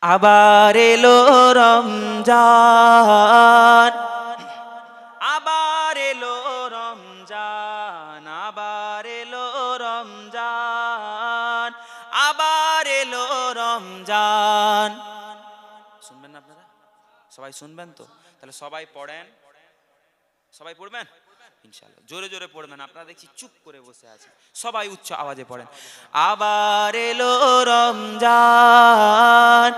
আবার এলো রমজান, আবার এলো রমজান, আবার এলো রমজান, আবার এলো রমজান। শুনবেন না আপনারা? সবাই শুনবেন তো? তাহলে সবাই পড়েন, সবাই পড়বেন ইনশাআল্লাহ। জোরে জোরে পড়বেন। আপনারা দেখছি চুপ করে বসে আছেন, সবাই উচ্চ আওয়াজে পড়েন। আবার এলো রমজান,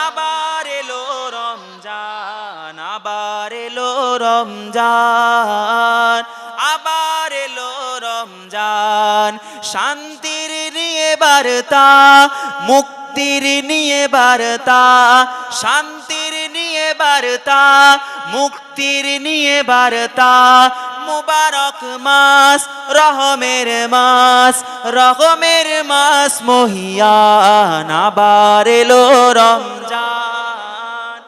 আবার এলো রমজান, আবার এলো রমজান, আবার এলো রমজান। শান্তির নিয়ে বার্তা, মুক্তির নিয়ে বার্তা, শান্তির নিয়ে বার্তা, মুক্তির নিয়ে বার্তা। মুবারক মাস, রহমের মাস, রহমের মাস মহিয়ান। আবার এলো রমজান,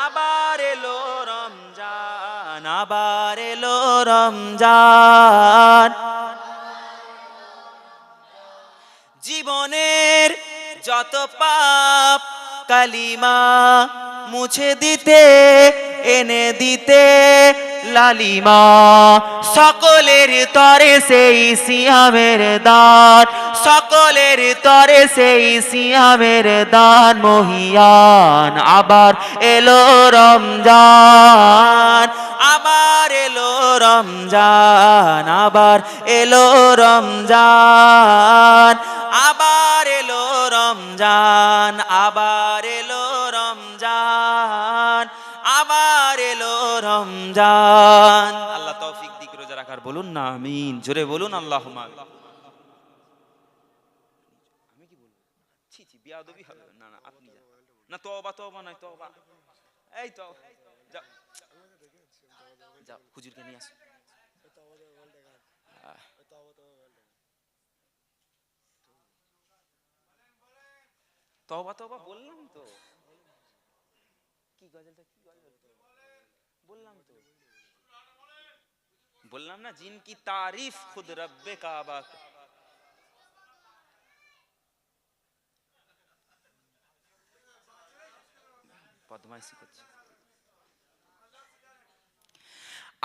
আবার এলো রমজান, আবার এলো রমজান। জীবনের যত পাপ কালিমা মুছে দিতে, এনে দিতে লালিমা। সকলের তরে সেই সিয়ামের দান, সকলের তরে সেই সিয়ামের দান মহিয়ান। আবার এলো রমজান, আবার এলো রমজান, আবার এলো রমজান, আবার এলো রমজান, আবার এলো রমজান, আবার এলো রমজান। আল্লাহ তৌফিক দিক রোজা রাখার, বলুন না আমিন। জোরে বলুন আল্লাহুম্মা আমিন। আমি কি বলবো? ছি ছি, বিয়াদবি হবে না। না আপনি যান না। তওবা তওবা নয়, তওবা। এই তো যাও যাও, হুজুরকে নিয়ে আসো। তওবা তওবা বললাম তো। কি গজলটা, কি গজল বললাম তো, বললাম না, জিন কি তারিফ খুদ রব্বে কাবা। বদমাইশি করছে।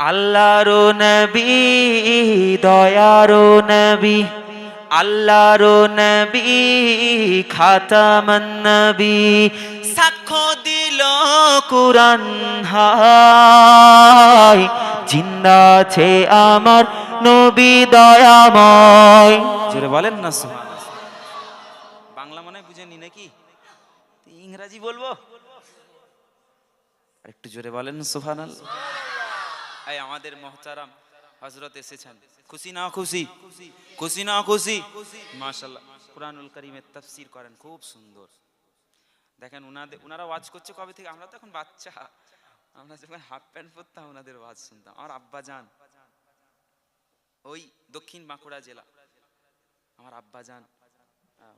আল্লাহর নবী, দয়ার নবী, আল্লাহর নবী, খাতামান নবী। সাক্ষ্য দিল কুরআন হায়, জিন্দা আছে আমার নবী দয়াময়। জোরে বলেন না সুবহানাল্লাহ। বাংলা মনে বুঝেনি নাকি? ইংরেজি বলবো? আরেকটু জোরে বলেন সুবহানাল্লাহ। এই আমাদের মুহতারাম হযরত এসেছেন, খুশি না খুশি? খুশি না খুশি? মাশাআল্লাহ, কুরআনুল কারীমের তাফসীর করেন খুব সুন্দর। দেখেন উনারা ওয়াজ করছে কবে থেকে। আমরা তো এখন বাচ্চা, আমরা যখন হাফ প্যান্ট পরতাম ওনাদের ওয়াজ শুনতাম। আমার আব্বা জান ওই দক্ষিণ বাঁকুড়া জেলা, আমার আব্বা জান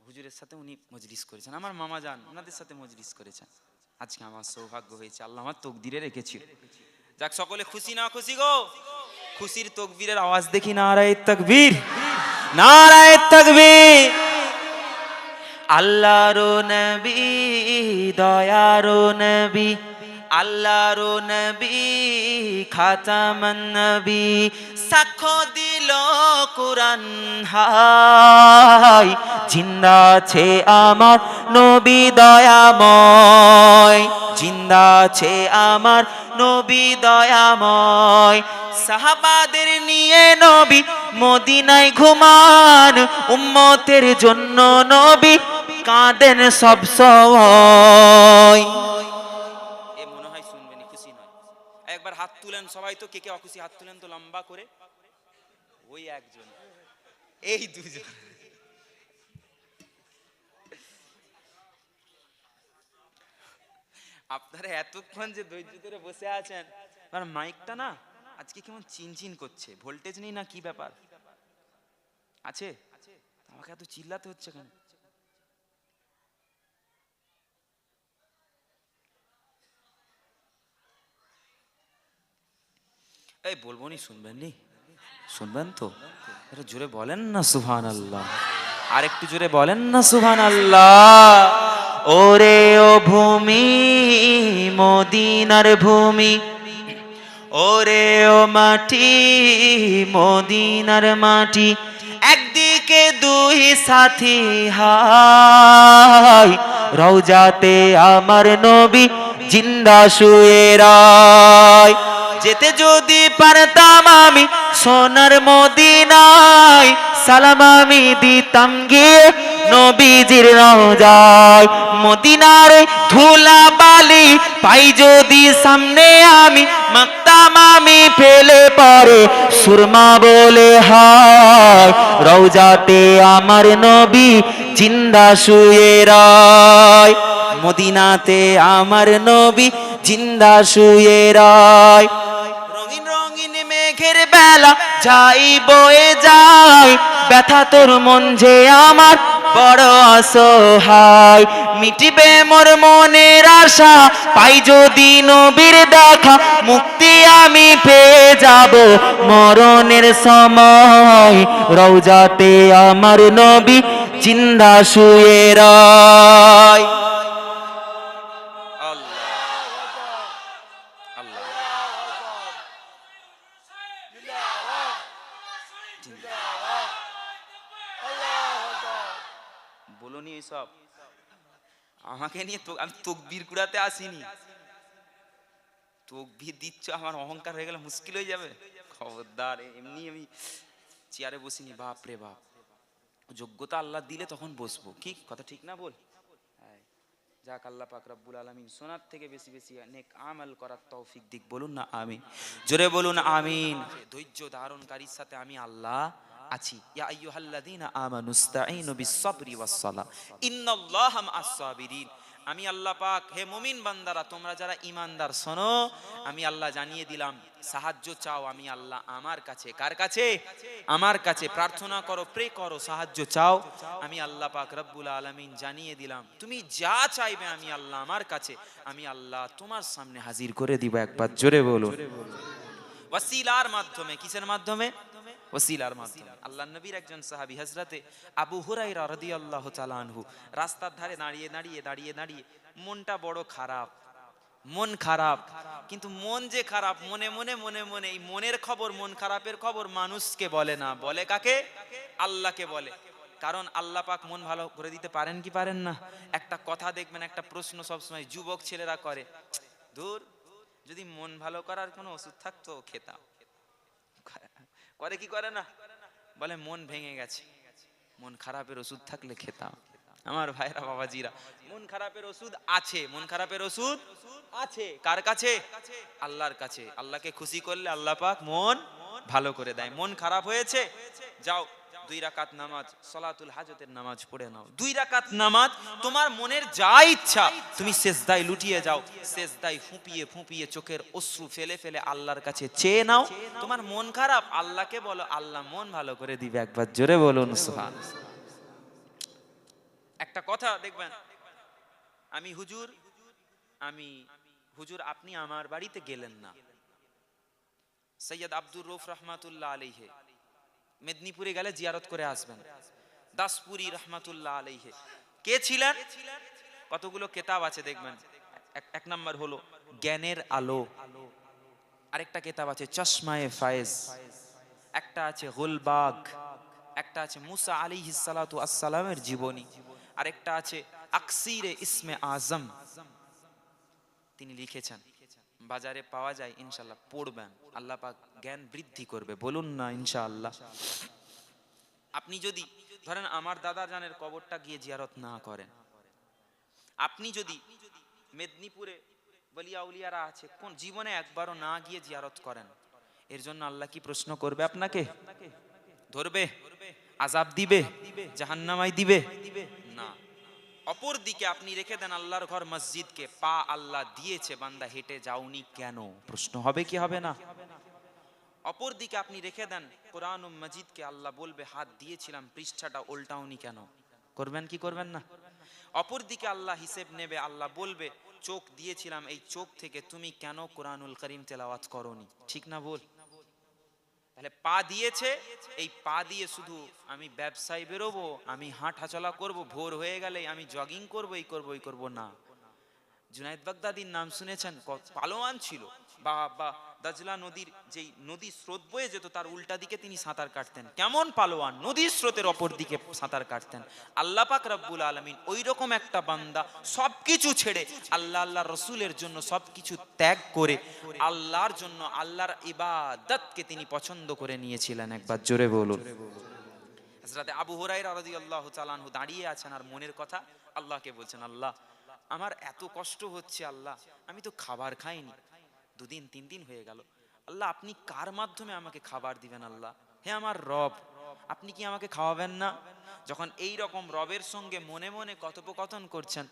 হুজুরের সাথে উনি মজলিস করেছেন। আমার মামা জান ওনাদের সাথে মজলিস করেছেন। আজকে আমার সৌভাগ্য হয়েছে, আল্লাহ আমার তকদিরে রেখেছিল। যাক, সকলে খুশি না খুশি গো? খুশির তাকবীরের আওয়াজ দেখি। নারায়ে তাকবীর, নারায়ে তাকবীর। আল্লাহর নবী, দয়ার নবী, আল্লাহর নবী, খাতামান নবী। সাক্ষ্য দিল কুরআন হায়, জিন্দা আছে আমার নবী দয়াময়, জিন্দা আছে আমার নবী দয়াময়। সাহাবাদের নিয়ে নবী মদিনায় ঘুমান, উম্মতের জন্য নবী কাঁদেন সব সময়। এ মনে হয় শুনবেনি, খুশি নয়? একবার হাত তুলেন সবাই তো, কে কে অখুশি হাত তুলেন তো লম্বা করে। ওই একজন, এই দুজন। আপনারা এতক্ষণ যে ধৈর্য ধরে বসে আছেন, আর মাইকটা না আজকে কেমন চিনচিন করছে, ভোল্টেজ নেই না কি ব্যাপার আছে? আমাকে এত চিল্লাতে হচ্ছে কেন? এই বলবো নি, শুনবেন নি? শুনবেন তো? এটা জোরে বলেন না সুবহানাল্লাহ। আর একটু জোরে বলেন না সুবহানাল্লাহ। ওরে ও ভূমি মদিনার ভূমি, ওরে ও মাটি মদিনার মাটি, একদিকে দুই সাথী হায়, রওজাতে আমার নবী জিন্দা শুয়ে রায়। যেতে যদি পারতাম আমি সোনার মদিনায়, সালাম আমি দিতাম গিয়ে নবীজির রওজায়। মদিনার ধুলা বালি পাই যদি সামনে আমি, মাখতাম আমি ফেলে পরে সুরমা বলে হায়, রওজাতে আমার নবী জিন্দা শুয়ে রায়। মদিনাতে আমার নবী জিন্দা শুয়ে রায়। রঙিন রঙিন মেঘের বেলা যাই বয়ে যায়, ব্যথা তোর মন যে আমার বড় অসহায়। মিটিবে মোর মনের আশা পাই যদি নবীর দেখা, মুক্তি আমি পেয়ে যাব মরণের সময়, রওজাতে আমার নবী জিন্দা শুয়ে রায়। বলুনি এইসব আমাকে নিয়ে, তো আমি তকবীর কুড়াতে আসিনি। তকবীর দিচ্ছ, আমার অহংকার হয়ে গেলে মুশকিল হয়ে যাবে। খবরদার, এমনি আমি চেয়ারে বসিনি। বাপ রে বাপ, যোগ্যতা আল্লাহ দিলে তখন বসবো। কি কথা ঠিক না বল? যাক, আল্লাহ পাক রব্বুল আলামিন সোনার থেকে বেশি বেশি নেক আমল করার তৌফিক দিক। বলুন না আমিন, জোরে বলুন আমিন। ধৈর্য ধারণকারীর সাথে আমি আল্লাহ আছি। ইয়া আইয়ুহাল্লাযীনা আমানুস্তাঈনু বিস-সাবরি ওয়াস-সালাহ ইন্নাল্লাহা মা'আস সাবিরিন। আমি আল্লাহ পাক, হে মুমিন বান্দারা, তোমরা যারা ঈমানদার শোনো, আমি আল্লাহ জানিয়ে দিলাম, সাহায্য চাও আমি আল্লাহ আমার কাছে। কার কাছে? আমার কাছে। প্রার্থনা করো, প্রে করো, সাহায্য চাও, আমি আল্লাহ পাক রব্বুল আলামিন জানিয়ে দিলাম, তুমি যা চাইবে আমি আল্লাহ আমার কাছে, আমি আল্লাহ তোমার সামনে হাজির করে দিব। একবার জোরে বলো, ওয়াসিলার মাধ্যমে। কিসের মাধ্যমে? ওসিলার মাধ্যমে। আল্লাহর নবীর একজন সাহাবী হযরতে আবু হুরায়রা রাদিয়াল্লাহু তাআলা আনহু রাস্তার ধারে দাঁড়িয়ে দাঁড়িয়ে দাঁড়িয়ে দাঁড়িয়ে মনটা বড় খারাপ, মন খারাপ। কিন্তু মন যে খারাপ, মনে মনে মনে মনে এই মনের খবর, মন খারাপের খবর মানুষকে বলে না, বলে কাকে? আল্লাহকে বলে। কারণ আল্লাহ পাক মন ভালো করে দিতে পারেন কি পারেন না? একটা কথা দেখবেন, একটা প্রশ্ন সবসময় যুবক ছেলেরা করে, দূর, যদি মন ভালো করার কোনো ওষুধ থাকতো খেতাম। করে কি করে না? বলে মন ভেঙে গেছে, মন খারাপের ওষুধ থাকলে খেতাম। আমার ভাইরা বাবাজিরা, মন খারাপের ওষুধ আছে, মন খারাপের ওষুধ আছে। কার কাছে? আল্লাহর কাছে। আল্লাহকে খুশি করলে আল্লাহ পাক মন ভালো করে দেয়। মন খারাপ হয়েছে, যাও 2 রাকাত নামাজ, সালাতুল হাজতের নামাজ পড়ে নাও। 2 রাকাত নামাজ, তোমার মনের যা ইচ্ছা তুমি সেজদায় লুটিয়ে যাও, সেজদায় ফুঁপিয়ে ফুঁপিয়ে চোখের অশ্রু ফেলে ফেলে আল্লাহর কাছে চেয়ে নাও। তোমার মন খারাপ, আল্লাহকে বলো, আল্লাহ মন ভালো করে দিবে। একবার জোরে বলুন সুবহানাল্লাহ। একটা কথা দেখবেন, আমি হুজুর আপনি আমার বাড়িতে গেলেন না। সৈয়দ আব্দুর রউফ রহমাতুল্লাহ আলাইহি মেদিনীপুরে গেলে জিয়ারত করে আসবেন। দাসপুরি রহমাতুল্লাহ আলাইহি কে ছিলেন? কতগুলো কিতাব আছে দেখবেন। এক নাম্বার হলো জ্ঞানের আলো, আরেকটা কিতাব আছে চশমায়ে ফায়েজ, একটা আছে গুলবাগ, একটা আছে মুসা আলাইহিস সালাতু আসসালামের জীবনী, আরেকটা আছে আকসিরে ইসমে আজম। তিনি লিখেছেন, বাজারে পাওয়া যায়, ইনশাআল্লাহ পড়বেন, আল্লাহ পাক জ্ঞান বৃদ্ধি করবে। বলুন না ইনশাআল্লাহ। আপনি যদি ধরেন আমার দাদা জানের কবরটা গিয়ে জিয়ারত না করেন, আপনি যদি মেদিনীপুরে বলিয়া উলিয়ারা আছে, কোন জীবনে একবারও না গিয়ে জিয়ারত করেন, এর জন্য আল্লাহ কি প্রশ্ন করবে? আপনাকে ধরবে, আযাব দিবে, জাহান্নামায় দিবে না। অপর দিকে আপনি রেখে দেন আল্লাহর ঘর মসজিদকে, পা আল্লাহ দিয়েছে, বান্দা হেঁটে যাওনি কেন? প্রশ্ন হবে কি হবে না? অপর দিকে আপনি রেখে দেন কোরআন ও মজিদকে, আল্লাহ বলবে হাত দিয়েছিলাম, পৃষ্ঠাটা উল্টাওনি কেন? করবেন কি করবেন না? অপর দিকে আল্লাহ হিসেব নেবে, আল্লাহ বলবে চোখ দিয়েছিলাম, এই চোখ থেকে তুমি কেন কোরআনুল কারীম তেলাওয়াত করোনি? ঠিক না বল? তাহলে পা দিয়েছে, এই পা দিয়ে শুধু আমি ব্যবসায় বেরোবো, আমি হাঁটাচলা করব, ভোর হয়ে গেলে আমি জগিং করব, এই করব ওই করব না। জুনায়েদ বাগদাদির নাম শুনেছেন, পালোয়ান ছিল। বা দাজলা নদীর যেই নদী স্রোত বয়ে যেত তার উল্টা দিকে তিনি সাঁতার কাটতেন। কেমন পালোয়ান, নদীর স্রোতের অপর দিকে সাঁতার কাটতেন। আল্লাহ পাক রব্বুল আলামিন ওই রকম একটা বান্দা, সবকিছু ছেড়ে আল্লাহ আল্লাহ রসুলের জন্য সবকিছু ত্যাগ করে আল্লাহর জন্য আল্লাহর ইবাদতকে তিনি পছন্দ করে নিয়েছিলেন। একবার জোরে বলুন। হযরতে আবু হুরায়রা রাদিয়াল্লাহু তাআলা আনহু দাঁড়িয়ে আছেন আর মনের কথা আল্লাহকে বলছেন, আল্লাহ আমার এত কষ্ট হচ্ছে, আল্লাহ আমি তো খাবার খাইনি, 2 দিন 3 দিন হয়ে গেল, আল্লাহ আপনি কার মাধ্যমে আমাকে খাবার দিবেন? আল্লাহ হে আমার রব, আপনি কি আমাকে খাওয়াবেন না? যখন এই রকম রবের সঙ্গে মনে মনে কথোপকথন করছেন,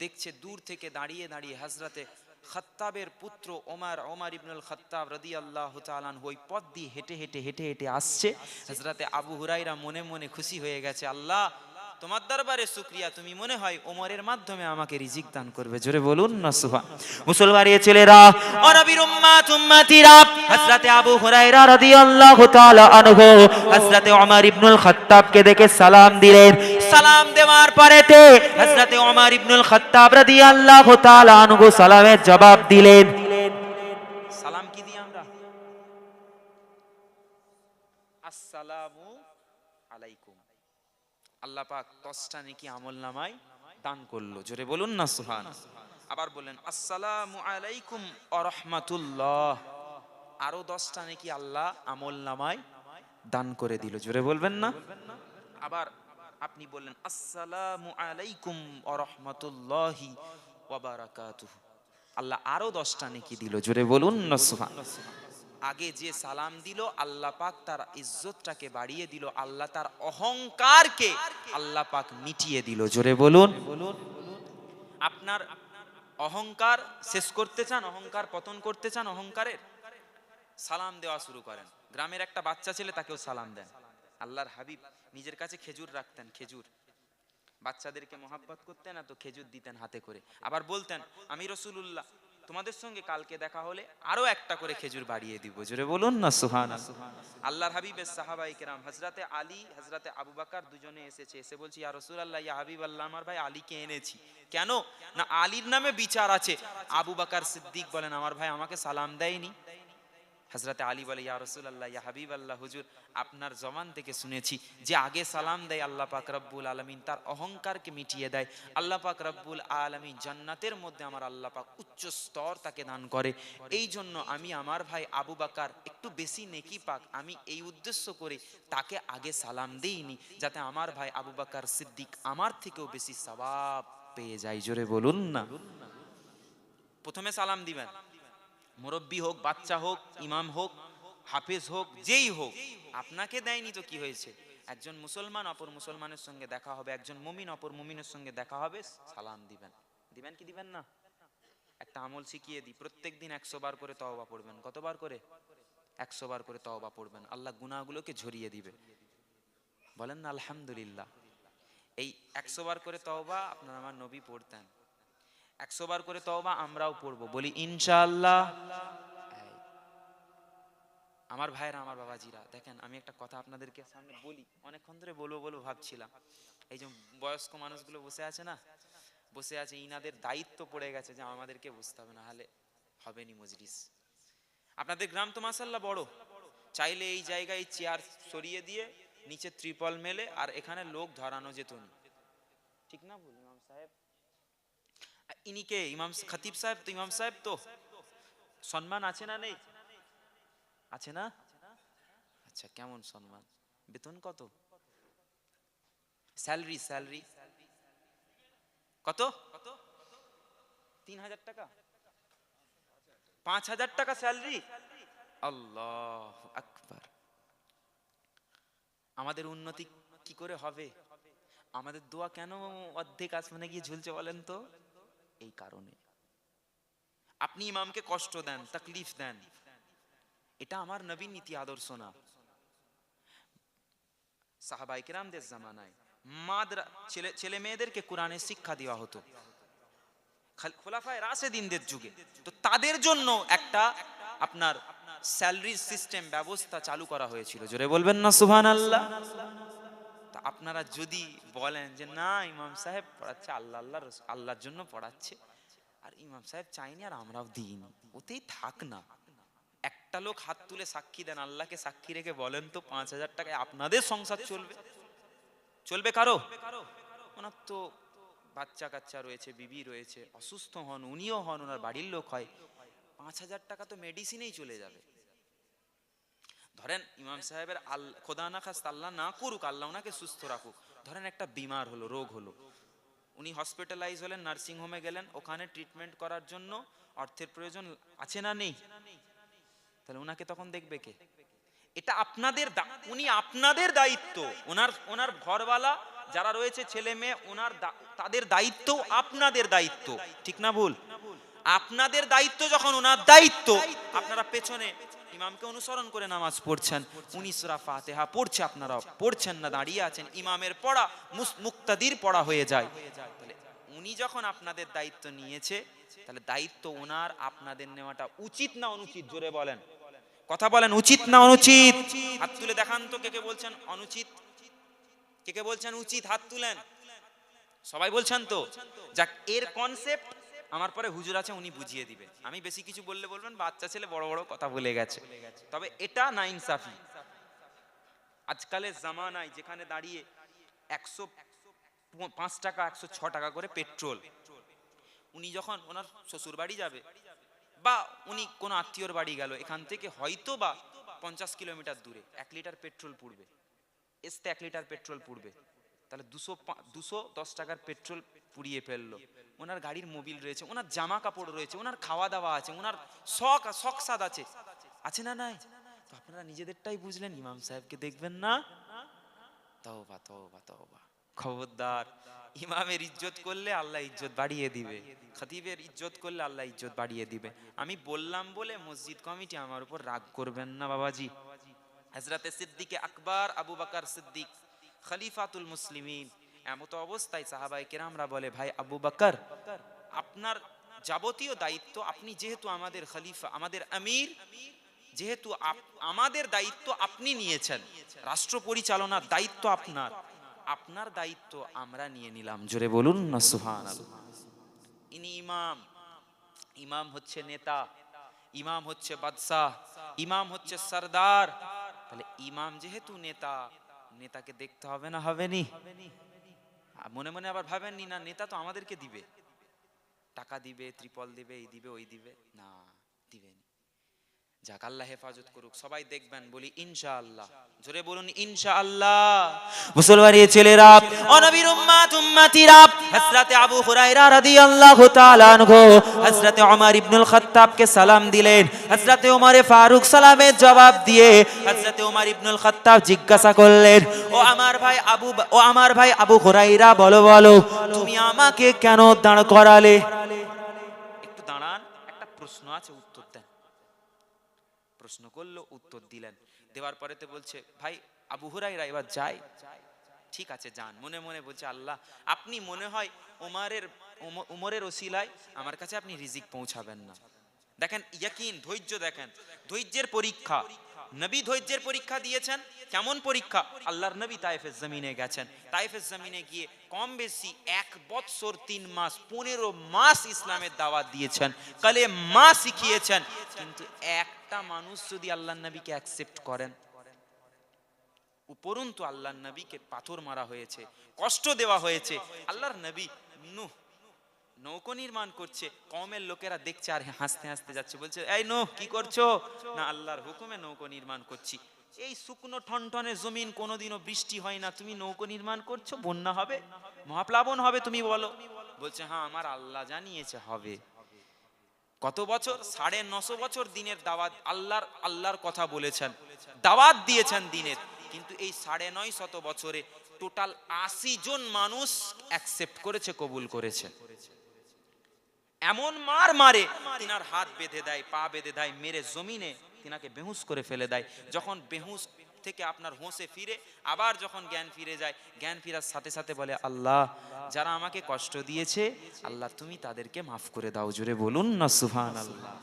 দেখছে দূর থেকে দাঁড়িয়ে দাঁড়িয়ে হযরতে খাত্তাবের পুত্র ওমর ইবনুল খাত্তাব রাদিয়াল্লাহু তাআলা আনহু ওই পথ দিয়ে হেঁটে হেঁটে হেঁটে হেঁটে আসছে। হযরতে আবু হুরায়রা মনে মনে খুশি হয়ে গেছে, আল্লাহ তোমার দরবারে শুকরিয়া, তুমি মনে হয় ওমরের মাধ্যমে আমাকে রিজিক দান করবে। জোরে বলুন না সুবহান। মুসলমানের ছেলেরা ও নবীর উম্মত উম্মতিরা, হযরতে আবু হুরায়রা রাদিয়াল্লাহু তাআলা আনহু হযরতে ওমর ইবনুল খাত্তাবকে দেখে সালাম দিলেন। সালাম দেওয়ার পরেতে হযরতে ওমর ইবনুল খাত্তাব রাদিয়াল্লাহু তাআলা আনহু সালামের জবাব দিলেন। সালাম কি দিই আমরা? আসসালামু আলাইকুম। আল্লাহ পাক 10টা নেকি আমলনামায় দান করলো। জোরে বলুন না সুবহান। আবার বলেন আসসালামু আলাইকুম ওয়া রাহমাতুল্লাহ, আরো 10টা নেকি আল্লাহ আমলনামায় দান করে দিল। জোরে বলবেন না? আবার আপনি বললেন আসসালামু আলাইকুম ওয়া রাহমাতুল্লাহি ওয়া বারাকাতুহু, আল্লাহ আরো 10টা নেকি দিল। জোরে বলুন না সুবহান। আগে যে সালাম দিল আল্লাহ পাক তার ইজ্জতটাকে বাড়িয়ে দিল, আল্লাহ তার অহংকারকে আল্লাহ পাক মিটিয়ে দিল। জোরে বলুন। আপনার অহংকার শেষ করতে চান, অহংকার পতন করতে চান, অহংকারের সালাম দেওয়া শুরু করেন। গ্রামের একটা বাচ্চা ছেলে, তাকেও সালাম দেন। আল্লাহর হাবিব নিজের কাছে খেজুর রাখতেন, খেজুর বাচ্চাদেরকে মহাব্বত করতেন, তো খেজুর দিতেন হাতে করে। আবার বলতেন আমি রাসূলুল্লাহ তোমাদের সঙ্গে কালকে দেখা হলে আরো একটা করে খেজুর বাড়িয়ে দিব। জোরে বলুন না সুবহানাল্লাহ। আল্লাহর হাবিবের সাহাবায়ে কেরাম হযরতে আলী, হযরতে আবু বকর দুজনে এসেছে, এসে বলছি ইয়া রাসূলুল্লাহ, ইয়া হাবিবাল্লাহ, আমার ভাই আলীকে এনেছি। কেন না আলীর নামে বিচার আছে। আবু বকর সিদ্দিক বলেন আমার ভাই আমাকে সালাম দেয়নি। হযরতে আলী বলে ইয়া রাসূলুল্লাহ, ইয়া হাবিবাল্লাহ, হুজুর আপনার জবান থেকে শুনেছি যে আগে সালাম দেয় আল্লাহ পাক রব্বুল আলামিন তার অহংকারকে মিটিয়ে দেয়। আল্লাহ পাক রব্বুল আলামিন জান্নাতের মধ্যে আমার আল্লাহ পাক উচ্চ স্তর তাকে দান করে। এই জন্য আমি আমার ভাই আবু বকর একটু বেশি নেকি পাক, আমি এই উদ্দেশ্য করে তাকে আগে সালাম দেইনি, যাতে আমার ভাই আবু বকর সিদ্দিক আমার থেকেও বেশি সওয়াব পেয়ে যায়। জোরে বলুন না। প্রথমে সালাম দিবেন, মুরব্বি হোক, বাচ্চা হোক, ইমাম হোক, হাফেজ হোক, যেই হোক, আপনাকে দেয়নি তো কি হয়েছে? একজন মুসলমান অপর মুসলমানের সঙ্গে দেখা হবে, একজন মুমিন অপর মুমিনের সঙ্গে দেখা হবে, সালাম দিবেন। দিবেন কি দিবেন না? একটা আমল শিখিয়ে দিই, প্রত্যেকদিন 100 বার করে তওবা পড়বেন। কতবার করে? 100 বার করে তওবা পড়বেন, আল্লাহ গুনাহগুলোকে ঝরিয়ে দিবে। বলেন না আলহামদুলিল্লাহ। এই 100 বার করে তওবা আপনার আমার নবী পড়তেন, 100 বার করে তওবা আমরাও পড়বো, বলি ইনশাআল্লাহ। আমার ভাইরা, আমার বাবাজিরা, দেখেন আমি একটা কথা আপনাদেরকে সামনে বলি, অনেকক্ষণ ধরে বলবো ভাবছিলাম। এই যে বয়স্ক মানুষগুলো বসে আছে না, বসে আছে, ইনাদের দায়িত্ব পড়ে গেছে যে আমাদেরকে বুঝতে হবে, না হলে হবেনি মজলিস। আপনাদের গ্রাম তো মাশাআল্লাহ বড়, চাইলে এই জায়গায় চেয়ার সরিয়ে দিয়ে নিচে ত্রিপল মেলে আর এখানে লোক ধরানো যেত না, ঠিক না? ভুল ইমাম সাহেব, ইনিকে ইমাম খতিব সাহেব, তো ইমাম সাহেব তো সম্মান আছে না নেই? আছে না? আচ্ছা, কেমন সম্মান? বেতন কত? স্যালারি স্যালারি কত? 3000 টাকা, 5000 টাকা স্যালারি? আল্লাহু আকবার। আমাদের উন্নতি কি করে হবে? আমাদের দোয়া কেন অর্ধেক আসমানে গিয়ে ঝুলছে বলেন তো? এই কারণে আপনি ইমামকে কষ্ট দেন, তাকলিফ দেন, এটা আমার নবীর নীতি আদর্শ না। সাহাবায়ে কেরামদের জামানায় ছেলে মেয়েদেরকে কোরআনের শিক্ষা দেওয়া হতো, খোলাফায়ে রাশেদিনদের যুগে, তো তাদের জন্য একটা আপনার স্যালারি সিস্টেম ব্যবস্থা চালু করা হয়েছিল। জোরে বলবেন না সুবহানাল্লাহ। তা আপনারা যদি বলেন যে না ইমাম সাহেব পড়াচ্ছে আল্লাহর জন্য পড়াচ্ছে, আর ইমাম সাহেব চাইনি আর আমরাও দিইনি, ওতেই থাক না। একটা লোক হাত তুলে সাক্ষী দেন, আল্লাহকে সাক্ষী রেখে বলেন তো 5,000 টাকায় আপনাদের সংসার চলবে? চলবে কারো? ওনার তো বাচ্চা কাচ্চা রয়েছে, বিবি রয়েছে, অসুস্থ হন, উনিও হন, ওনার বাড়ির লোক হয়, 5,000 টাকা তো মেডিসিনেই চলে যাবে। ধরেন ইমাম সাহেবের খোদা না খাস্তা, আল্লাহ না করুক, আল্লাহ ওনাকে সুস্থ রাখুক, ধরেন একটা বিমার হলো, রোগ হলো, উনি হসপিটালাইজ হলেন, নার্সিং হোমে গেলেন, ওখানে ট্রিটমেন্ট করার জন্য অর্থের প্রয়োজন আছে না নেই? তাহলে ওনাকে তখন দেখবে কে? এটা আপনাদের উনি আপনাদের দায়িত্ব, ওনার ঘরওয়ালা যারা রয়েছে, ছেলে মেয়ে, তাদের দায়িত্ব আপনাদের দায়িত্ব, ঠিক না ভুল? আপনাদের দায়িত্ব যখন ওনার দায়িত্ব, আপনারা পেছনে ইমামকে অনুসরণ করে নামাজ পড়ছেন, উনি সূরা ফাতিহা পড়ছে, আপনারা পড়ছেন না, দাঁড়িয়ে আছেন, ইমামের পড়া মুক্তাদির পড়া হয়ে যায়। তাহলে উনি যখন আপনাদের দায়িত্ব নিয়েছে, তাহলে দায়িত্ব ওনার, আপনাদের নেওয়াটা উচিত না অনুচিত? জোরে বলেন, কথা বলেন, উচিত না অনুচিত? হাত তুলে দেখান তো কে কে বলছেন অনুচিত, কে কে বলছেন উচিত, হাত তুলেন। সবাই বলছেন তো? যাক, এর কনসেপ্ট আমার পরে হুজুর আছে, উনি বুঝিয়ে দিবে, আমি বেশি কিছু বললে বলবেন বাচ্চা ছেলে বড় বড় কথা বলে গেছে। তবে এটা না ইনসাফি। আজকালের জামানায় যেখানে দাঁড়িয়ে 105 টাকা 106 টাকা করে পেট্রোল, উনি যখন ওনার শ্বশুর বাড়ি যাবে বা উনি কোনো আত্মীয়র বাড়ি গেল, এখান থেকে হয়তো বা 50 কিলোমিটার দূরে 1 লিটার পেট্রোল পুড়বে, এসতে 1 লিটার পেট্রোল পুড়বে, তাহলে 210 টাকার পেট্রোল পুড়িয়ে ফেললো। ওনার গাড়ির মোবিল রয়েছে, ওনার জামা কাপড় রয়েছে, ওনার খাওয়া দাওয়া আছে, ওনার শখ সাদ আছে, আছে না নাই? তো আপনারা নিজেদেরটাই বুঝলেন, ইমাম সাহেবকে দেখবেন না? তওবা তওবা তওবা, খবরদার। ইমামের ইজ্জত করলে আল্লাহ ইজ্জত বাড়িয়ে দিবে, খতিবের ইজ্জত করলে আল্লাহ ইজ্জত বাড়িয়ে দিবে। আমি বললাম বলে মসজিদ কমিটি আমার উপর রাগ করবেন না বাবাজি। হযরতে সিদ্দিক আকবর আবু বকর সিদ্দিক খলিফাতুল মুসলিমিন, এমত অবস্থায় সাহাবায়ে কেরামরা বলে, ভাই আবু বকর, আপনার যাবতীয় দায়িত্ব, আপনি যেহেতু আমাদের খলিফা, আমাদের আমির, যেহেতু আমাদের দায়িত্ব আপনি নিয়েছেন, রাষ্ট্র পরিচালনার দায়িত্ব আপনার, আপনার দায়িত্ব আমরা নিয়ে নিলাম। জোরে বলুন না সুবহানাল্লাহ। ইনি ইমাম, ইমাম হচ্ছে নেতা, ইমাম হচ্ছে বাদশাহ, ইমাম হচ্ছে সরদার। তাহলে ইমাম যেহেতু নেতা, নেতাকে দেখতে হবে না, হবে নি? মনে মনে আবার ভাবেননি না নেতা তো আমাদেরকে দিবে, টাকা দিবে, ত্রিপল দিবে, এই দিবে, ওই দিবে, না, দিবেনি। যাক, আল্লাহ হেফাজত করুক, সবাই দেখবেন, বলি ইনশাআল্লাহ, জোরে বলুন ইনশাআল্লাহ। মুসলমানের ছেলেরা ও নবীর উম্মত উম্মতিরা, হযরতে আবু হুরায়রা রাদিয়াল্লাহু তাআলা আনহু হযরতে ওমর ইবনুল খাত্তাবকে সালাম দিলেন। হযরতে ওমর ফারুক সালামের জবাব দিয়ে হযরতে ওমর ইবনুল খাত্তাব জিজ্ঞাসা করলেন, ও আমার ভাই আবু হুরায়রা, বলো বলো, তুমি আমাকে কেন দাঁড় করালে? একটু দাঁড়ান, একটা প্রশ্ন আছে, উত্তর দেন। প্রশ্ন করলো, উত্তর দিলেন, দেওয়ার পরেতে বলছে, ভাই আবু হুরায়রা এবার যাই। ঠিক আছে যান। মনে মনে বলছে, আল্লাহ, আপনি মনে হয় উমরের ওসিলায় আমার কাছে আপনি রিজিক পৌঁছাবেন না। দেখেন ইয়াকিন, ধৈর্য, দেখেন ধৈর্যের পরীক্ষা। নবী ধৈর্যের পরীক্ষা দিয়েছেন। কেমন পরীক্ষা? আল্লাহর নবী তায়েফের জমিনে গেছেন, তায়েফের জমিনে গিয়ে কম বেশি 1 বছর 3 মাস 15 মাস ইসলামের দাওয়াত দিয়েছেন, কালেমা শিখিয়েছেন। কিন্তু একটা মানুষ যদি আল্লাহর নবীকে অ্যাকসেপ্ট করেন, উপরন্তু আল্লাহর নবীকে পাথর মারা হয়েছে, কষ্ট দেওয়া হয়েছে। আল্লাহর নবী নূহ নৌকো নির্মাণ করছে, কওমের লোকেরা দেখছে আর হাসতে হাসতে যাচ্ছে, বলছে, এই নূহ কি করছো? না, আল্লাহর হুকুমে নৌকো নির্মাণ করছি। এই শুকনো ঠনঠনে জমিন, কোনোদিনও বৃষ্টি হয় না, তুমি নৌকো নির্মাণ করছো, বন্যা হবে, মহাপ্লাবন হবে, তুমি বলো। বলছে, হ্যাঁ আমার আল্লাহ জানিয়েছে হবে। কত বছর? 950 বছর দিনের দাওয়াত, আল্লাহর কথা বলেছেন, দাওয়াত দিয়েছেন দিনের। কিন্তু এই 950 বছরে টোটাল 80 জন মানুষ অ্যাকসেপ্ট করেছে, কবুল করেছে। এমন মারে তিনার হাত বেঁধে দেয়, পা বেঁধে দেয়, মেরে জমিনে তিনাকে বেহুশ করে ফেলে দেয়। যখন বেহুশ থেকে আপনার হোঁশে ফিরে, আবার যখন জ্ঞান ফিরে যায়, জ্ঞান ফিরার সাথে সাথে বলে, আল্লাহ, যারা আমাকে কষ্ট দিয়েছে, আল্লাহ তুমি তাদেরকে মাফ করে দাও। জোরে বলুন না সুবহানাল্লাহ।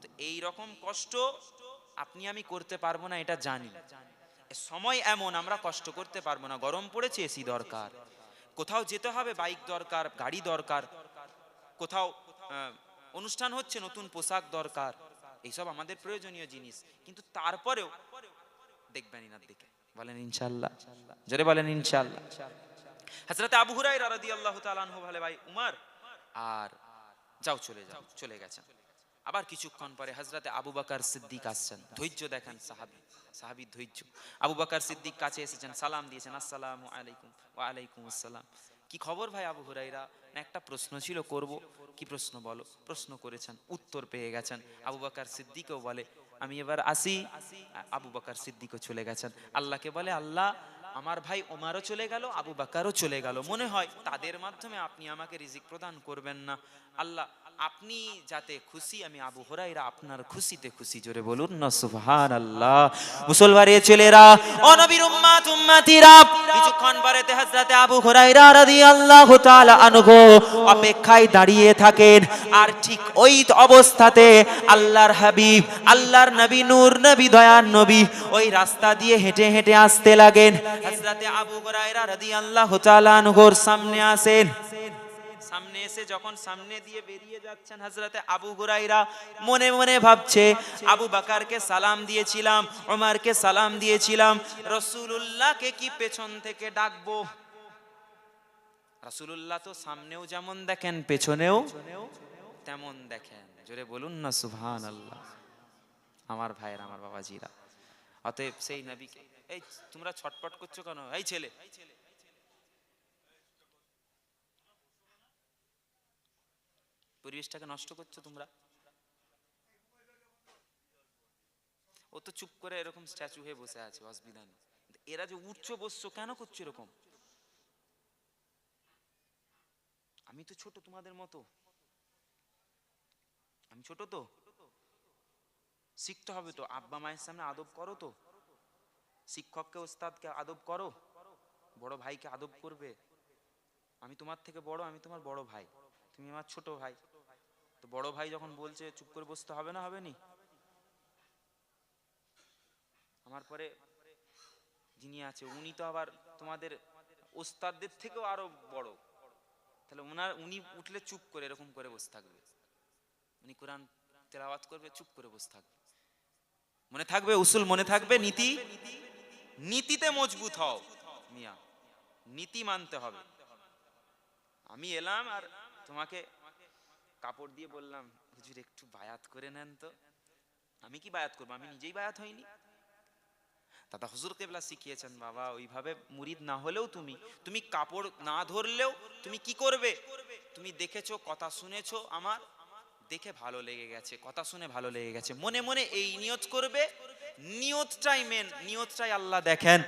তো এই রকম কষ্ট আপনি আমি করতে পারবো না, এটা জানি। সময় এমন, আমরা কষ্ট করতে পারবো না। গরম পড়েছে, এসি দরকার। কোথাও যেতে হবে, বাইক দরকার, গাড়ি দরকার। কোথাও অনুষ্ঠান হচ্ছে, নতুন পোশাক দরকার, এইসব আমাদের প্রয়োজনীয় জিনিস, কিন্তু তারপরেও দেখবেন ইনার দিকে, বলেন ইনশাআল্লাহ, জোরে বলেন ইনশাআল্লাহ। হযরত আবু হুরায়রা রাদিয়াল্লাহু তাআলা আনহু বলে, ভাই উমর, আর যাও, চলে যাও, চলে গেছেন। আবার কিছুক্ষণ পরে হযরতে আবু বকর সিদ্দিক আসছেন, ধৈর্য দেখেন সাহাবীর ধৈর্য। আবু বকর সিদ্দিক কাছে এসেছেন, সালাম দিয়েছেন, আসসালামু আলাইকুম। ওয়া আলাইকুম আসসালাম। কি খবর ভাই আবু হুরায়রা? একটা প্রশ্ন ছিল, করব। কি প্রশ্ন বলো? প্রশ্ন করেছেন, উত্তর পেয়ে গেছেন। আবু বকর সিদ্দিকও বলে, আমি এবার আসি। আবু বকর সিদ্দিকও চলে গেছেন। আল্লাহকে বলে, আল্লাহ, আমার ভাই ওমরও চলে গেল, আবু বকরও চলে গেল, মনে হয় তাদের মাধ্যমে আপনি আমাকে রিজিক প্রদান করবেন না। আল্লাহ, আপনি যাতে খুশি, আমি আবু হুরায়রা আপনার খুশিতে খুশি। জোরে বলুন না সুবহানাল্লাহ। মুসলমানের ছেলেরা, ও নবীর উম্মত উম্মতিরা, কিছুক্ষণ পরেতে হযরতে আবু হুরায়রা রাদিয়াল্লাহু তাআলা আনহু অপেক্ষায় দাঁড়িয়ে থাকেন। আর ঠিক ওই অবস্থাতে আল্লাহর হাবিব, আল্লাহর নবী, নূর নবী, দয়ার নবী ওই রাস্তা দিয়ে হেঁটে হেঁটে আসতে লাগেন। হযরতে আবু হুরায়রা রাদিয়াল্লাহু তাআলা আনহুর সামনে আসেন। সামনে এসে যখন সামনে দিয়ে বেরিয়ে যাচ্ছেন, হযরতে আবু হুরায়রা মনে মনে ভাবছে, আবু বকরকে সালাম দিয়েছিলাম, ওমরকে সালাম দিয়েছিলাম, রাসূলুল্লাহকে কি পেছন থেকে ডাকবো? রাসূলুল্লাহ তো সামনেও যেমন দেখেন, পেছনেও তেমন দেখেন। জোরে বলুন না সুবহানাল্লাহ। আমার ভাইয়ের, আমার বাবাজিরা, অতএব সেই নবীকে, এই তোমরা ছটপট করছো কেন? এই ছেলে, পরিবেশটাকে নষ্ট করছো তোমরা। ও তো চুপ করে এরকম স্ট্যাচু হয়ে বসে আছে, অসুবিধা নেই। এরা যে উঠছো বসছো, কেন করছো এরকম? আমি তো ছোট তোমাদের মতো, আমি ছোট তো, শিখতে হবে তো। আব্বা মায়ের সামনে আদব করো তো, শিক্ষককে ওস্তাদকে আদব করো, বড় ভাইকে আদব করবে। আমি তোমার থেকে বড়, আমি তোমার বড় ভাই, তুমি আমার ছোট ভাই। তো বড় ভাই যখন বলছে চুপ করে বসতে হবে না, হবে নি? আমার পরে যিনি আছে উনি তো আবার তোমাদের ওস্তাদদের থেকেও আরো বড়, তাহলে উনি উঠলে চুপ করে এরকম করে বসে থাকবে। উনি কোরআন তেলাওয়াত করবে, চুপ করে বসে থাকবে। মনে থাকবে উসুল, মনে থাকবে নীতি, নীতিতে মজবুত হও মিয়া, নীতি মানতে হবে। আমি এলাম আর তোমাকে কাপড় দিয়ে বললাম, হুজুর একটু বায়াত করে নেন তো। আমি কি বায়াত করবো? আমি নিজেই বায়াত হইনি। দাদা হুজুর কেবলা শিখিয়েছেন, বাবা ওইভাবে মুরিদ না হলেও তুমি তুমি কাপড় না ধরলেও তুমি কি করবে? তুমি দেখেছো, কথা শুনেছো আমার, দেখে ভালো লেগে গেছে, কথা শুনে ভালো লেগে গেছে, মনে মনে এই নিয়ত করবে। নিয়তটাই মেন, নিয়তটাই আল্লাহ দেখেন।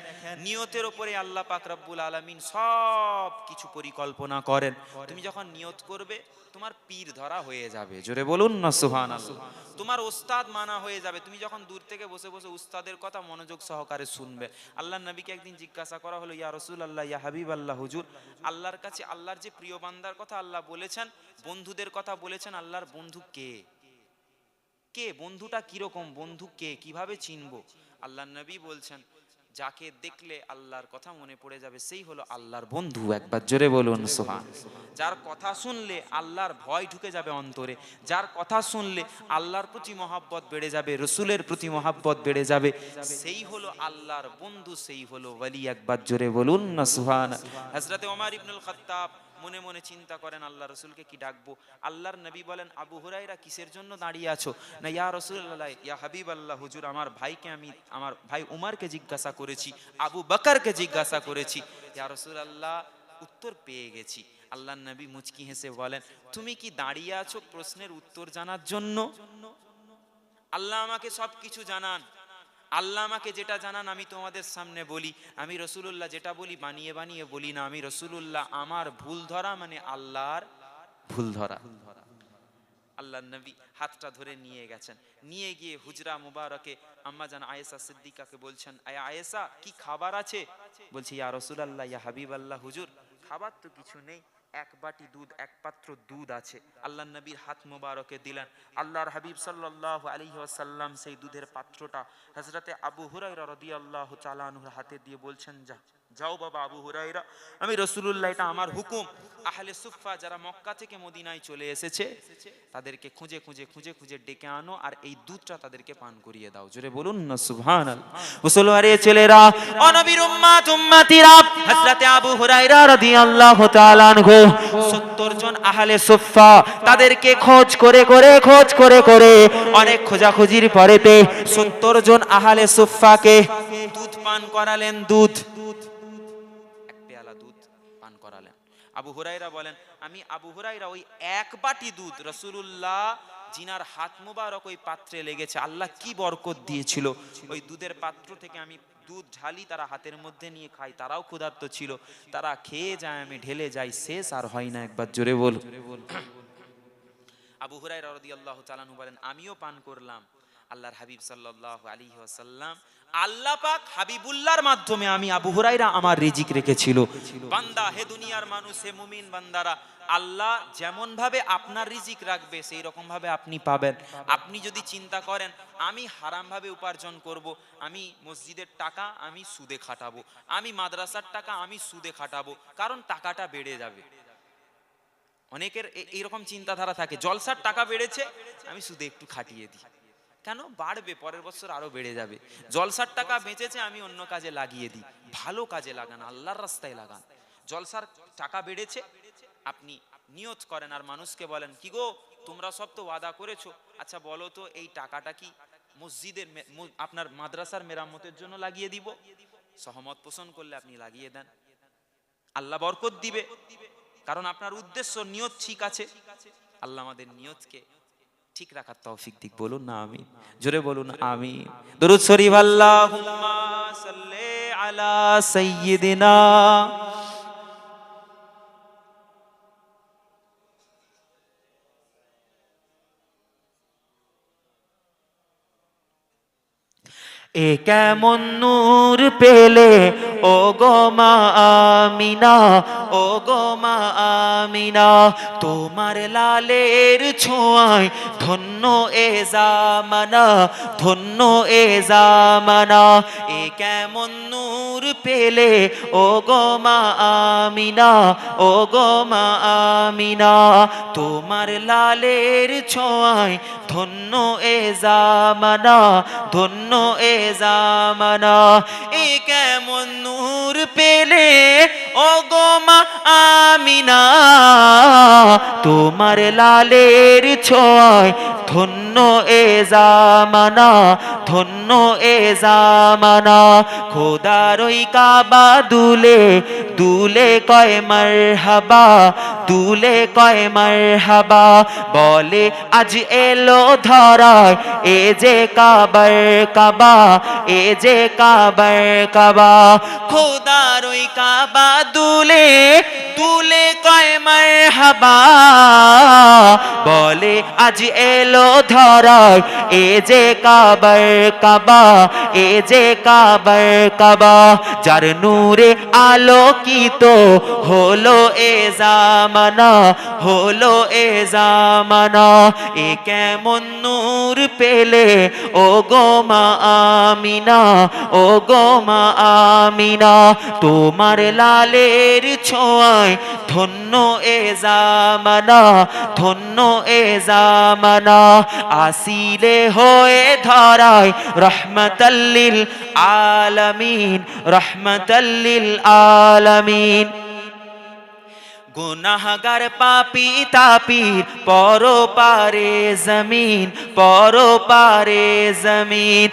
নিয়তের উপরে আল্লাহ পাক রব্বুল আলামিন সব কিছু পরিকল্পনা করেন। তুমি যখন নিয়ত করবে, তোমার পীর ধরা হয়ে যাবে। জোরে বলুন না সুবহানাল্লাহ। তোমার ওস্তাদ মানা হয়ে যাবে। তুমি যখন দূর থেকে বসে বসে উস্তাদের কথা মনোযোগ সহকারে শুনবে। আল্লাহর নবীকে একদিন জিজ্ঞাসা করা হলো, ইয়া রাসূলুল্লাহ, ইয়া হাবিবাল্লাহ, হুজুর আল্লাহর কাছে আল্লাহর যে প্রিয় বান্দার কথা আল্লাহ বলেছেন, বন্ধুদের কথা বলেছেন, আল্লাহর বন্ধু কে? কে বন্ধুটা কিরকম? বন্ধু কে? কিভাবে চিনবো? আল্লাহর নবী বলছেন, যাকে দেখলে আল্লাহর কথা মনে পড়ে যাবে সেই হলো আল্লাহর বন্ধু। একবার জোরে বলুন সুবহান। যার কথা শুনলে আল্লাহর ভয় ঢুকে যাবে অন্তরে, যার কথা শুনলে আল্লাহর প্রতি মহাব্বত বেড়ে যাবে, রসুলের প্রতি মহাব্বত বেড়ে যাবে, সেই হলো আল্লাহর বন্ধু, সেই হলো ওয়ালি। একবার জোরে বলুন না সুবহান। হযরতে ওমর ইবনুল খাত্তাব মনে মনে চিন্তা করেন, আল্লাহ রসুলকে কি ডাকবো? আল্লাহর নবী বলেন, আবু হুরায়রা কিসের জন্য দাঁড়িয়ে আছো? না ইয়া রাসূলুল্লাহ, ইয়া হাবিবাল্লাহ, হুজুর আমার ভাইকে, আমি আমার ভাই উমরকে জিজ্ঞাসা করেছি, আবু বকরকে জিজ্ঞাসা করেছি, ইয়া রাসূলুল্লাহ উত্তর পেয়ে গেছি। আল্লাহর নবী মুচকি হেসে বলেন, তুমি কি দাঁড়িয়ে আছো প্রশ্নের উত্তর জানার জন্য? আল্লাহ আমাকে সব কিছু জানান। আল্লাহ আমাকে যেটা জানান আমি তোমাদের সামনে বলি। আমি রাসূলুল্লাহ যেটা বলি বানিয়ে বানিয়ে বলি না। আমি রাসূলুল্লাহ, আমার ভুল ধরা মানে আল্লাহর ভুল ধরা। আল্লাহর নবী হাতটা ধরে নিয়ে গেছেন, নিয়ে গিয়ে হুজরা মুবারকে আম্মাজান আয়েশা সিদ্দিকাকে বলছেন, আয়া আয়েশা কি খাবার আছে? বলছি, ইয়া রাসূলুল্লাহ, ইয়া হাবিবাল্লাহ, হুজুর খাবার তো কিছু নেই, এক বাটি দুধ, এক পাত্র দুধ আছে। আল্লাহর নবীর হাত মুবারকে দিলেন। আল্লাহর হাবিব সাল্লাল্লাহু আলাইহি ওয়াসাল্লাম সেই দুধের পাত্রটা হযরতে আবু হুরায়রা রাদিয়াল্লাহু তাআলা আনহুর হাতে দিয়ে বলছেন, যা যাও বাবা আবু হুরায়রা, আমি রাসূলুল্লাহ, এটা আমার হুকুম, আহলে সুফফা যারা মক্কা থেকে মদিনায় চলে এসেছে তাদেরকে খুঁজে খুঁজে খুঁজে খুঁজে ডেকে আনো আর এই দুধটা তাদেরকে পান করিয়ে দাও। জোরে বলুন না সুবহানাল্লাহ। মুসলমানের ছেলেরা, ও নবীর উম্মত উম্মতিরা, হযরতে আবু হুরায়রা রাদিয়াল্লাহু তাআলা আনহু 70 জন আহলে সুফফা, তাদেরকে খোঁজ করে করে অনেক খোঁজাখুঁজির পরেতে 70 জন আহলে সুফফাকে দুধ পান করালেন। দুধ, এক পেয়ালা দুধ পান করালেন। আবু হুরায়রা বলেন, আমি আবু হুরায়রা ওই এক বাটি দুধ রাসূলুল্লাহ জিনার হাত মুবারক ওই পাত্রে লেগেছে, আল্লাহ কি বরকত দিয়েছিল, ওই দুধের পাত্র থেকে আমি দুধ ঢালি, তারা হাতের মধ্যে নিয়ে খায়, তারাও ক্ষুধার্ত ছিল, তারা খেয়ে যায়, আমি ঢেলে যাই, শেষ আর হয় না। একবার জোরে বল। আবু হুরায়রা রাদিয়াল্লাহু তাআলা আনহু বলেন, আমিও পান করলাম। আল্লাহর হাবিব সাল্লাল্লাহু আলাইহি ওয়াসাল্লাম, আল্লাহ পাক হাবিবুল্লাহর মাধ্যমে আমি আবু হুরায়রা আমার রিজিক রেখেছিল। বান্দা, হে দুনিয়ার মানুষ, হে মুমিন বান্দারা, আল্লাহ যেমন ভাবে আপনার রিজিক রাখবে সেই রকম ভাবে আপনি পাবেন। আপনি যদি চিন্তা করেন আমি হারাম ভাবে উপার্জন করব, আমি মসজিদের টাকা আমি সুদে খাটাবো, আমি মাদ্রাসার টাকা আমি সুদে খাটাবো, কারণ টাকাটা বেড়ে যাবে। অনেকের এইরকম চিন্তাধারা থাকে, জলসার টাকা বেড়েছে আমি সুদে একটু খাটিয়ে দিই, কেন বাড়বে, পরের বছর আরো বেড়ে যাবে। জলসার টাকা বেঁচেছে আমি অন্য কাজে লাগিয়ে দিই। ভালো কাজে লাগান, আল্লাহর রাস্তায় লাগান। জলসার টাকা বেড়েছে আপনি নিয়ত করেন আর মানুষকে বলেন, কি গো তোমরা সব তো ওয়াদা করেছো, আচ্ছা বলো তো এই টাকাটা কি মসজিদের আপনার মাদ্রাসার মেরামতের জন্য লাগিয়ে দিব? সহমত পোষণ করলে আপনি লাগিয়ে দেন, আল্লাহ বরকত দিবে, কারণ আপনার উদ্দেশ্য নিয়ত ঠিক আছে। আল্লাহ আমাদের নিয়তকে ঠিক রাখার তৌফিক দিক। বলুন না আমিন, জোরে বলুন আমিন। দরুদ শরীফ, আল্লাহুম্মা সাল্লি আলা সাইয়্যিদিনা। এ কেমন নূর পেলে ও গো মা আমিনা, ও গো মা আমিনা, তোমার লালের ছোঁয়ায় ধন্য এ জামানা, ধন্য এ জামানা। এ কেমন নূর পেলে ও গো মা আমিনা, ও গো মা আমিনা, তোমার লালের ছোঁয়ায় ধন্য এ জামানা, ধন্য এ জামানা। এ কেমন নূর পেলে ও গো মা আমিনা, তোমার লালের ছোঁয়ায় ধন্য এ জামানা, ধন্য এ জামানা। খোদার ওই কাবা দুলে দুলে কয় মারহাবা, দুলে কয় মারহাবা, বলে আজ এলো ধরায় এ যে কাবার কাবা, এ যে কাবার কাবা। খোদার ওই কাবা দুলে দুলে কয় মারহাবা, বলে আজ এলো ধরায় এ যে কাবার কাবা, এ যে কাবার কাবা। যার নূরে আলোকিত হলো এ জামানা, হলো এ জামানা। এ কেমন নূর পেলে ও গো মা আমিনা, ও গো মা আমিনা, তোমার লালের ছোঁয়ায় ধন্য এ জামানা, ধন্য এ জামানা। আসিলে হয়ে ধরায় রহমাতাল্লিল আলামিন, রহমাতাল্লিল আলামিন। গুনাহগার পাপী তাপির পরপারে জমিন, পরপারে জমিন।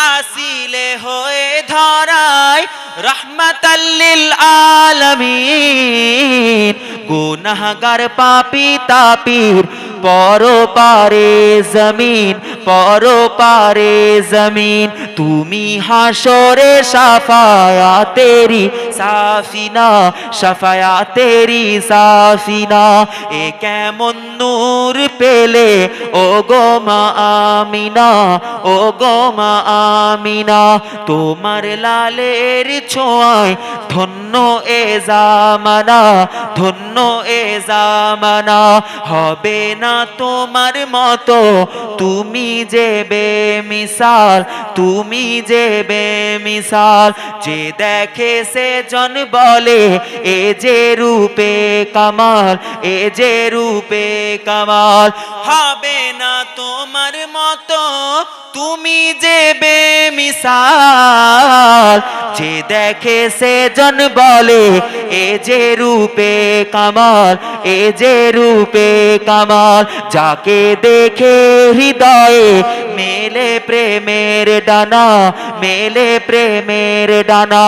আসিলে হয়ে ধরায় রহমাতাল্লিল আলামিন। গুনাহগার পাপী তাপির পরপারে জমিন, পরপারে জমিন। তুমি হাসরে শাফায়াতেরি সাফিনা, শাফায়াতেরি সাফিনা। এ কেমন নূর পেলে ও গো মা আমিনা, ও গো মা আমিনা, তোমার লালের ছোঁয়ায় ধন্য এ জামানা, ধন্য এ জামানা। হবে না তোমার মতো তুমি যে বেমিসাল, তুমি যে বেমিসাল। যে দেখে সে জন বলে এ যে রূপে কামাল, এ যে রূপে কামাল। হবে না তোমার মতো তুমি যে বেমিসাল, যে দেখে সে জন বলে এ যে রূপে কামাল, এ যে রূপে কামাল। যাকে দেখে হৃদয়ে মেলে প্রেমের ডানা, মেলে প্রেমের ডানা।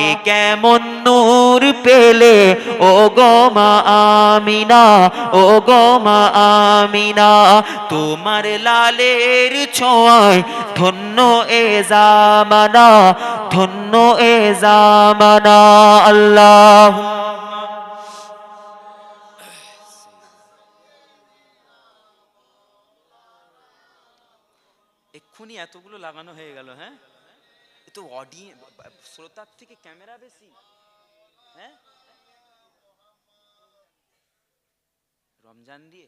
এ কেমন নূর পেলে ও গো মা আমিনা, ও গো মা আমিনা। তোমার লালের ছোঁয়ায় ধন্য এ জামানা, ধন্য এ জামানা। আল্লাহ এক্ষুনি এতগুলো লাগানো হয়ে গেল। হ্যাঁ, এ তো অডিয়েন্স, শ্রোতার থেকে ক্যামেরা বেশি। হ্যাঁ, রমজান দিয়ে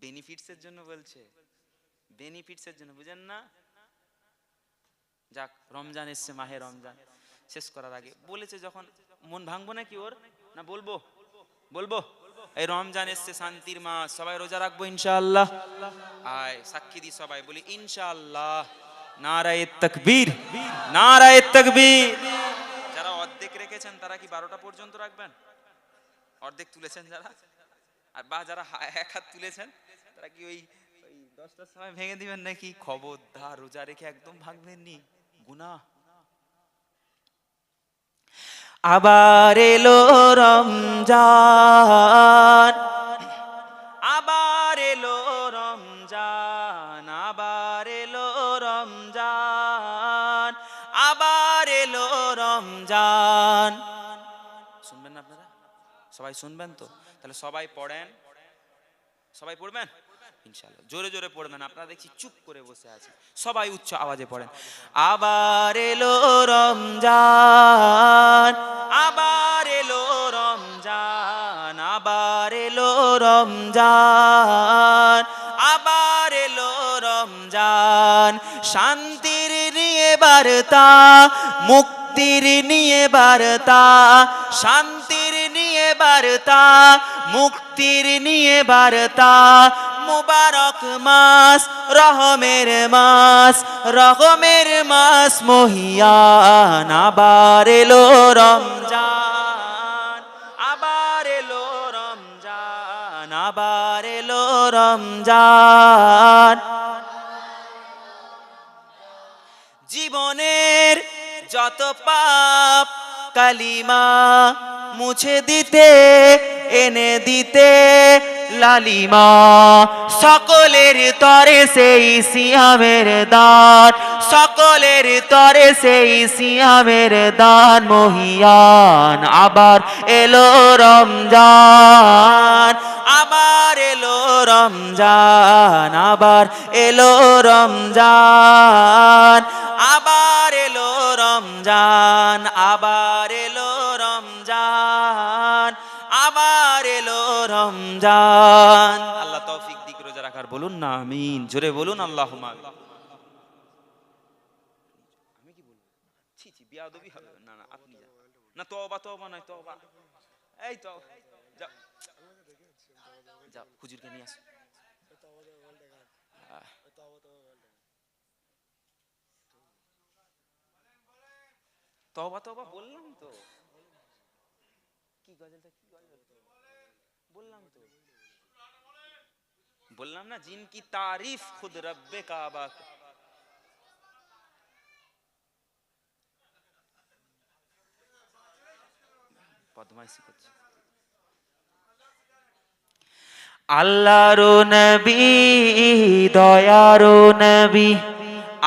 বেনিফিটসের জন্য বলছে, বেনিফিটসের জন্য, বুঝেন না? যাক, রমজান এসছে, মাহে রমজান শেষ করার আগে বলেছে যখন, মন ভাঙবো নাকি ওর? না বলবো, বলবো। এই রমজান এসছে, শান্তির মাস, সবাই রোজা রাখবো ইনশাআল্লাহ। আয় সাক্ষী দি সবাই, বলি ইনশাআল্লাহ। নারায়ে তাকবীর, নারায়ে তাকবীর। যারা অর্ধেক রেখেছেন তারা কি 12টা পর্যন্ত রাখবেন? অর্ধেক তুলেছেন যারা, আর বা যারা এক হাত তুলেছেন তারা কি ওই 10টার সময় ভেঙে দিবেন নাকি? খবরদার, রোজা রেখে একদম ভাঙবেন নি, গুনাহ। আবার এলো রমজান, আবার এলো রমজান, আবার এলো রমজান, আবার এলো রমজান। শুনবেন না আপনারা? সবাই শুনবেন তো? তাহলে সবাই পড়েন, সবাই পড়বেন ইনশাআল্লাহ। জোরে জোরে পড়বেন, আপনারা দেখছি চুপ করে বসে আছে, সবাই উচ্চ আওয়াজে পড়েন। আবার এলো রমজান, আবার এলো রমজান, আবার এলো রমজান, আবার এলো রমজান। শান্তির নিয়ে বার্তা, মুক্তির নিয়ে বার্তা, শান্তির নিয়ে বার্তা, মুক্তির নিয়ে বার্তা। মুবারক মাস, রহমের মাস, রহমের মাস মহিয়ান। আবার এলো রমজান, আবার এলো রমজান, আবার এলো রমজান। জীবনের যত পাপ কালিমা মুছে দিতে, এনে দিতে লালিমা। সকলের তরে সেই সিয়ামের দান, সকলের তরে সেই সিয়ামের দান মহিয়ান। আবার এলো রমজান, আবার এলো রমজান, আবার এলো রমজান, আবার এলো রমজান, আবার এলো রমজান, আবার এলো রমজান। আল্লাহ তৌফিক দিক রোজা রাখার, বলুন না আমিন। জোরে বলুন আল্লাহুম্মা আমিন। আমি কি বলবো? ছি ছি, বিয়াদবি হবে। না না, আপনি যান না। তওবা, তওবা নয়, তওবা। এই তো যাও, যাও হুজুরকে নিয়ে আসো। তওবা তওবা বললাম তো, কি গজলটা, কি গজল বললাম তো, বললাম না, জিনকি তারিফ খুদ রব্বে কাবা। বদমাইশি করছে। আল্লাহর নবী, দয়ার নবী,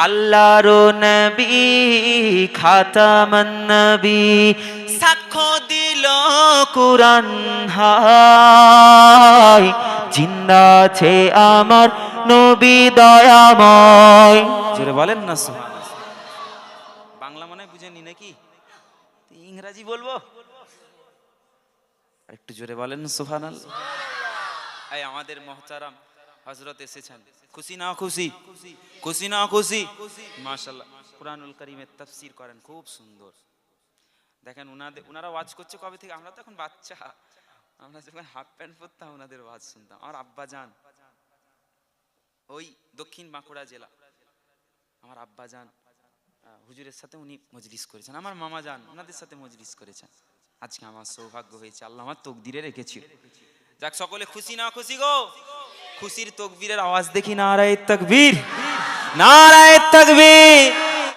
আল্লাহর নবী, খাতামান নবী। সাক্ষ্য দিল কুরআন হায়, জিন্দা আছে আমার নবী দয়াময়। জোরে বলেন না সুবহানাল্লাহ। বাংলা মনে বুঝেনি নাকি? ইংরেজি বলবো? একটু জোরে বলেন সুবহানাল্লাহ। এই আমাদের মুহতারাম হযরত এসেছেন, খুশি না খুশি, খুশি না খুশি, মাশাআল্লাহ কুরআনুল কারীমের তাফসীর করেন খুব সুন্দর। দেখেন ওনারা ওয়াজ করছে কবে থেকে, আমরা তো এখন বাচ্চা, আমরা যখন হাফ প্যান্ট পরতাম ওনাদের ওয়াজ শুনতাম। আমার আব্বা জান ওই দক্ষিণ বাঁকুড়া জেলা, আমার আব্বা জান হুজুরের সাথে উনি মজলিস করেছেন, আমার মামা জান ওনাদের সাথে মজলিস করেছেন। আজকে আমার সৌভাগ্য হয়েছে, আল্লাহ আমার তকদিরে রেখেছিল। যাক সকলে খুশি না খুশি গো, খুশির তকবীরের আওয়াজ দেখি, নারায়ে তাকবীর, নারায়ে তাকবীর।